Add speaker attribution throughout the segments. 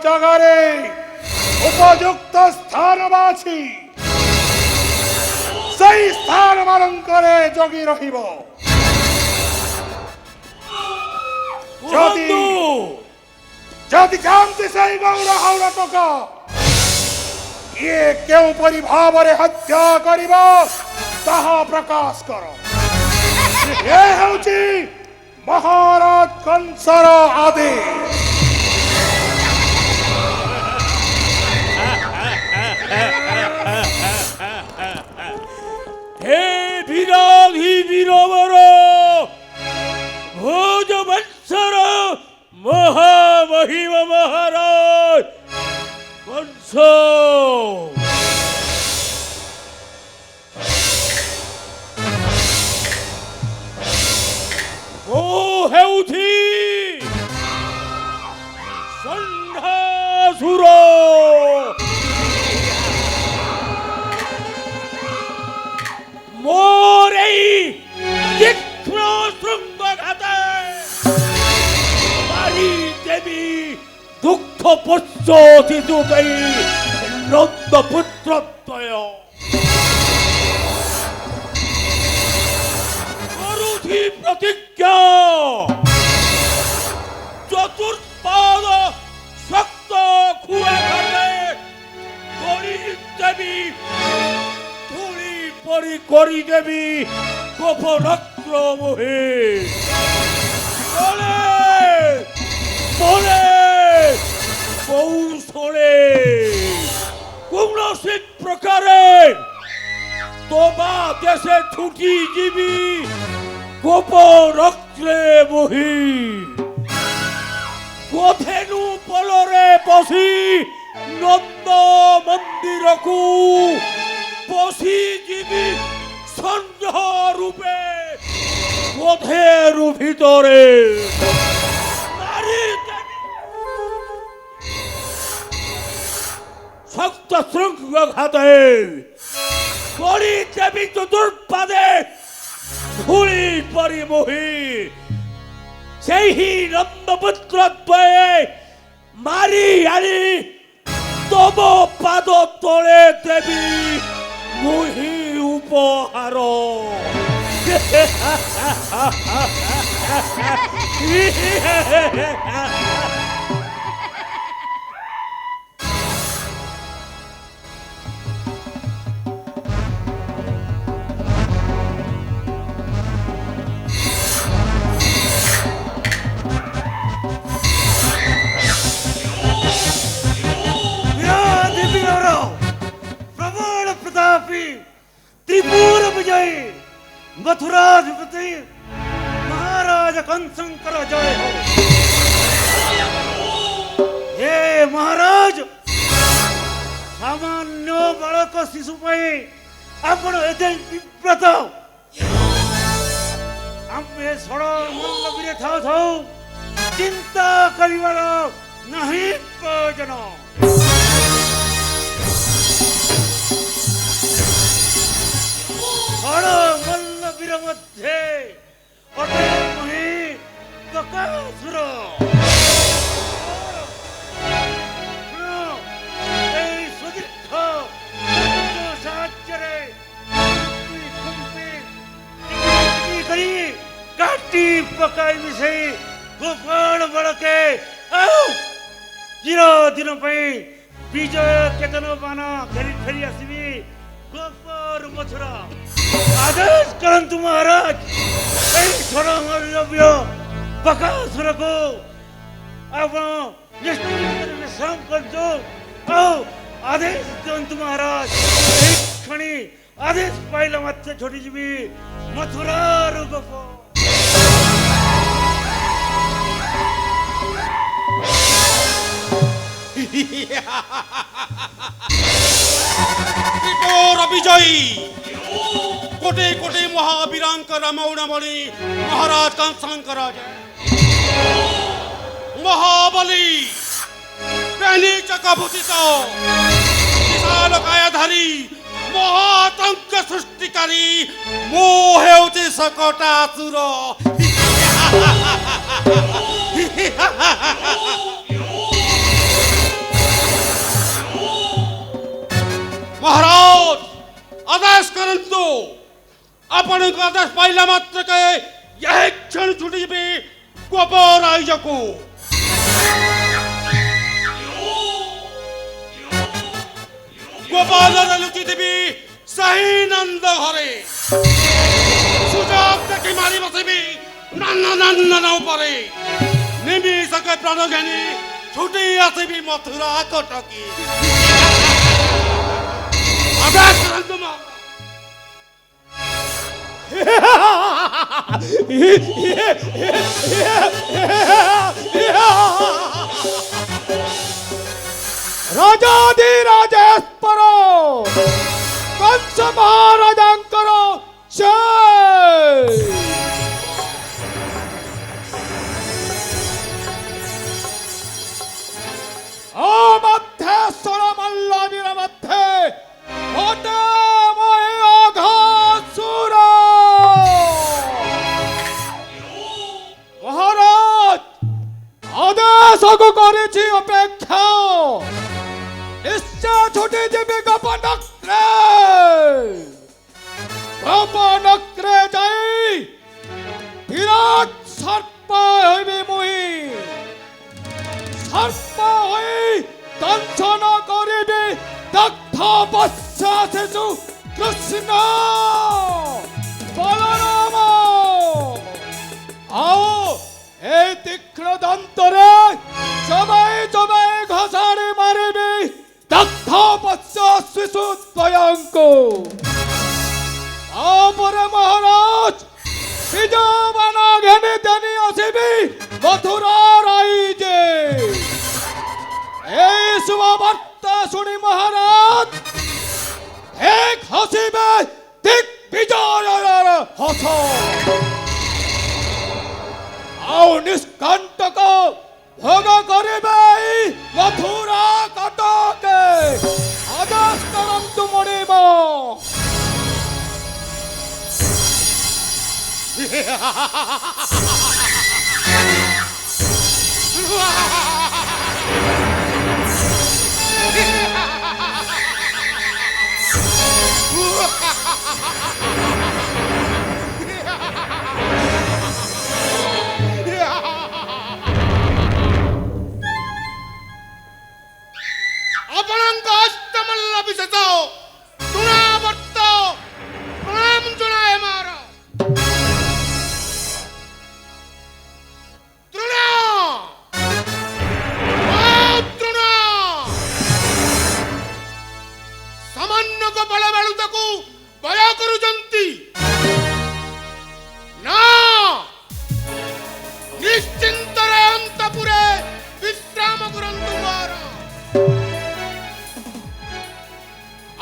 Speaker 1: জাগারে উপযুক্ত স্থান বাছি সেই স্থান মালঙ্করে জগি রহিব। যদি যদি জানতে সেই গৌর হাওড়া টকা ইয়ে কেউ পরি ভাବରେ হত্যা করিব তাহা প্রকাশ কর। এ ହେଉଛି মহারাজ কংসর আদেশ।
Speaker 2: হে বিরোধী বীরবর ভোজ বৎসর মহামহিম মহারাজ কংস, ମୁଁ ହେଉଛି ଷଣ୍ଢାସୁର। ମୋର ଏଇ ତୀକ୍ଷ୍ଣ ଶୃଙ୍ଗଘାତେ ମାରି ଦେବି ଦୁଃଖ ପୋଷ ଶିଶୁ ଦେଇ ନନ୍ଦ ପୁତ୍ରତ୍ୱୟ। କରୁଛି ପ୍ରତିଜ୍ଞା ଚତୁର୍ପାଦ ଶକ୍ତ ଖୁଆ ଘାତେ କରି ଦେବି ଧୂଳି পরি করি দেবী গোপরক্র মোহে। বলে বলে কৌশলে কৌশি প্রকারে তোমা দেশে ছুটি যাবি গোপরক্রে মোহি। গোধেনু পলরে বসি নন্দ মন্দিরকু বসি জীবি সন্দেহ রূপে গোধেরু ভিতরে শক্ত শৃঙ্গ ঘাতে করি দেবী চতুর্পাদে ধূলি পরিমোহী। সেই নন্দপুত্র দ্বয়ে মারি আনি তব পাদ তলে দেবী মুহি উপহার।
Speaker 3: त्रिपुर विजयी मथुराधिपति महाराज कंसंकर जय हो। हे महाराज, सामान्य बालक शिशु पाई आपण एते विव्रत आमे सड़ मल्लबीरे थाउ थाउ चिंता करिवार नहीं प्रयोजन। बड़ मल्लबीर मध्य अटे मही बकासुर। सुदीर्घ साहाଯ୍ୟରେ काटी पकाई मिसई गोपाल बड़के चिर दिन विजय केतन मान फेरी फेरी आसबी गोपर मथुरा। आदेश करंतु महाराज, बकासुर को आप विश्राम करजो। आदेश दिंतु महाराज, क्षणी आदेश पाइला मात्र छोटी जीवी मथुरा गोप।
Speaker 4: त्रिपुर विजयी कोटे कोटे महावीरांकर मौनमणि महाराज कंसंकर महाबली पहली चकभूषित विशाल कायाधारी महातंक सृष्टिकारी मो हेउछि सकटासुर। ଆଦେଶ କରନ୍ତୁ। ଆପଣଙ୍କ ଆଦେଶ ପାଇଲା ମାତ୍ରକେ ଏହି କ୍ଷଣ ଛୁଟିଯିବି ଗୋପ ରାଇଜକୁ। ଗୋପାଳରେ ଲୁଚିଥିବି ସେହି ନନ୍ଦ ଘରେ। ସୁଯୋଗ ଦେଖି ମାରି ବସିବି ନନ୍ଦନ ଉପରେ। ନିମିଷକେ ପ୍ରାଣ ଘେନି ଛୁଟି ଆସିବି ମଥୁରା କଟକି। ଆଦେଶ କରନ୍ତୁ ମା।
Speaker 2: ରାଜାଧିରାଜେଶ୍ୱର କଂସ ମହାରାଜାଙ୍କର ଜୟ। ମଧ୍ୟେଶ୍ୱର ମଲ୍ଲବୀର ମଧ୍ୟେ ଘଟେ ମୋହି ଅଘାସୁର। ମହାରାଜ ଆଦେଶକୁ କରିଛି ଅପେକ୍ଷା। ନିଶ୍ଚୟ ଛୁଟି ଯିବି ଗୋପନକ୍ରେ ଯାଇ ବିରାଟ ସର୍ପ ହେବି ମୁହିଁ। ସର୍ପ ହୋଇ ଦଂଶନ କରିବି ଦଗ୍ଧ ବତ୍ସ ଶିଶୁ କୃଷ୍ଣ ବଳରାମ। ଆଉ এই তীক্ষ্ণ দন্তরে জমাই জমাই ঘষাড়ি মারিবি দগ্ধ বৎস শিশু দ্বয়ঙ্কু। তারপরে মহারাজ বিজয়বান ঘেনি তেনি আসিবি মথুরা রাইজে। এই শুভবার্তা শুনি মহারাজ এক হাসিবে দিক বিজয়ের হস। ଆଉ ନିଷ୍କଣ୍ଟକ ଭୋଗ କରିବେ ମଥୁରା କଟକେ। ଆଦେଶ କରନ୍ତୁ ମଣିବ।
Speaker 4: ଆପଣଙ୍କ ଅଷ୍ଟମଲ୍ଲ ବିଶେଷ ତୃଣାବର୍ତ୍ତ ପ୍ରଣାମ ଜଣାଏ ମାର। ତୃଣ ତୃଣ ସାମାନ୍ୟ ଗୋପାଳ ବାଳୁତକୁ ଭୟ କରୁଛନ୍ତି ନା? ନିଶ୍ଚିନ୍ତରେ ଅନ୍ତପୁରେ ବିଶ୍ରାମ କରନ୍ତୁ ମାର।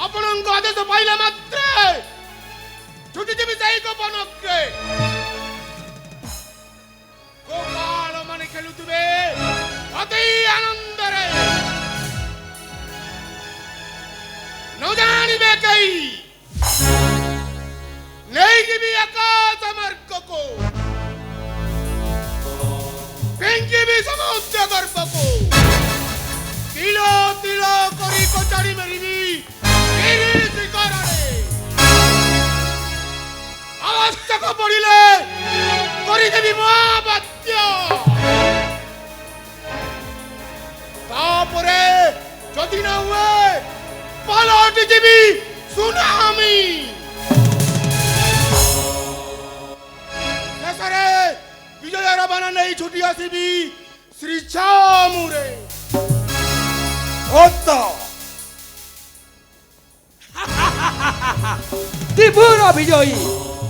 Speaker 4: ଆପଣଙ୍କ ଆଦେଶ ପାଇଲା ମାତ୍ରେ ଛୁଟିଯିବି ସେହି ଗୋପନକ୍ରେ। ଗୋପାଳ ମାନେ ଖେଳୁଥିବେ ଅତି ଆନନ୍ଦରେ। ନ ଜାଣିବେ କେହି ନେଇଯିବି ଆକାଶ ମାର୍ଗକୁ। ଫିଙ୍ଗିବି ସମୁଦ୍ର ଗର୍ଭକୁ। ତିଳ ତିଳ କରି କଚାଡ଼ି ମାରିବି ଆବଶ୍ୟକ ପଡ଼ିଲେ କରିଦେବି ମହାବାତ୍ୟ। ତାପରେ ଯଦି ନ ହୁଏ ପାଲଟି ଯିବି ସୁନାମି। ଶେଷରେ ବିଜୟର ବାଣ ନେଇ ଛୁଟି ଆସିବି ଶ୍ରୀଚାମୁରେ।
Speaker 5: ত্রিপুরা বিজয়ী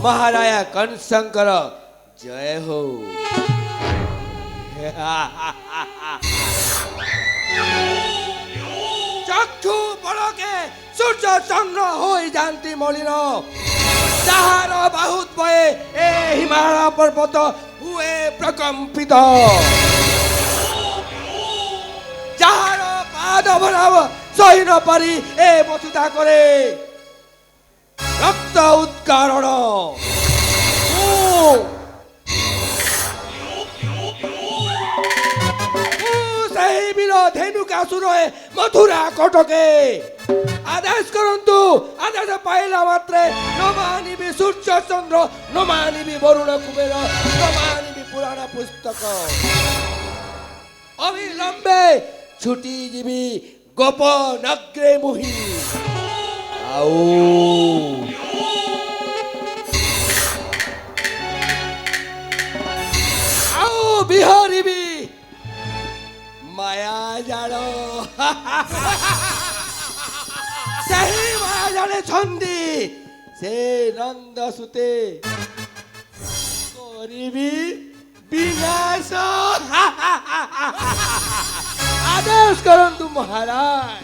Speaker 5: মহারাজা কনশঙ্কর জয় হো। চক্ষু পলকে সূর্য চন্দ্র হয়ে যান্তি মলিন। যাহার বাহুত বয়ে এ হিমালয় পর্বত হুয়ে প্রকম্পিত। যাহার পাদ ভরাব সহি ন পারি এ বসুধা করে রক্ত উৎকারণ। সেই বীর ধেনুকাসুর মথুরা কটকে। আদেশ করন্তু আদেশ নির্দেশ পাইলা মাত্রে নমানিবি সূর্য চন্দ্র নমানিবি বরুণ কুবের নমানিবি পুরাণ পুস্তক অবিলম্বে ছুটি দিবি গোপন অগ্রে মুহি আও আও বিহারিবি মায়া জাল ସେହି ମାୟା ଜାଣିଛନ୍ତି ସେ ନନ୍ଦ ସୁତେ କରିବି ବିନାଶ ଆଦେଶ କରନ୍ତୁ ମହାରାଜ